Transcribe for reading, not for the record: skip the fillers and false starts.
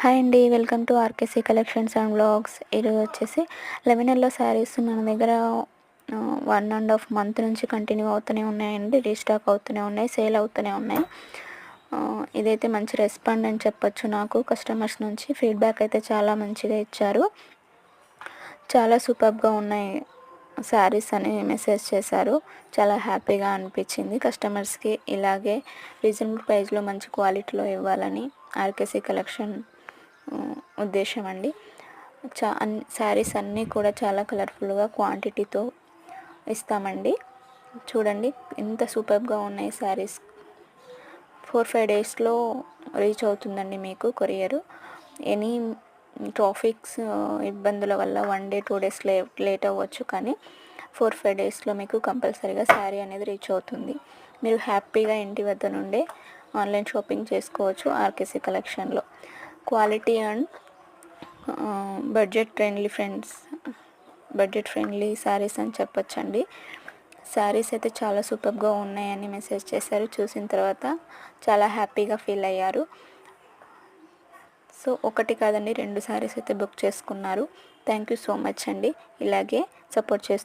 Hi అండి, welcome to RKC collections and vlogs. ఈరోజు వచ్చేసి లెవెనెల్లో శారీస్ మన దగ్గర 1.5 మంత్ నుంచి కంటిన్యూ అవుతూనే ఉన్నాయండి. రీస్టాక్ అవుతూనే ఉన్నాయి, సేల్ అవుతూనే ఉన్నాయి. ఇదైతే మంచి రెస్పాండ్ అని చెప్పొచ్చు. నాకు కస్టమర్స్ నుంచి ఫీడ్బ్యాక్ అయితే చాలా మంచిగా ఇచ్చారు. చాలా సూపర్గా ఉన్నాయి శారీస్ అని మెసేజ్ చేశారు. చాలా హ్యాపీగా అనిపించింది. కస్టమర్స్కి ఇలాగే రీజనబుల్ ప్రైస్లో మంచి క్వాలిటీలో ఇవ్వాలని ఆర్కేసీ కలెక్షన్ ఉద్దేశం అండి. శారీస్ అన్నీ కూడా చాలా కలర్ఫుల్గా క్వాంటిటీతో ఇస్తామండి. చూడండి ఎంత సూపర్గా ఉన్నాయి శారీస్. 4-5 డేస్లో రీచ్ అవుతుందండి మీకు కొరియరు. ఎనీ ట్రాఫిక్స్ ఇబ్బందుల వల్ల 1 డే 2 డేస్ లేట్ అవ్వచ్చు, కానీ 4-5 డేస్లో మీకు కంపల్సరీగా శారీ అనేది రీచ్ అవుతుంది. మీరు హ్యాపీగా ఇంటి వద్ద నుండే ఆన్లైన్ షాపింగ్ చేసుకోవచ్చు ఆర్కేసీ కలెక్షన్లో. Quality and budget friendly saris అని చెప్పొచ్చండి. శారీస్ అయితే చాలా సూపర్గా ఉన్నాయని మెసేజ్ చేశారు. చూసిన తర్వాత చాలా హ్యాపీగా ఫీల్ అయ్యారు. సో ఒకటి కాదండి, 2 శారీస్ అయితే బుక్ చేసుకున్నారు. థ్యాంక్ యూ సో మచ్ అండి. ఇలాగే సపోర్ట్ చేస్తూ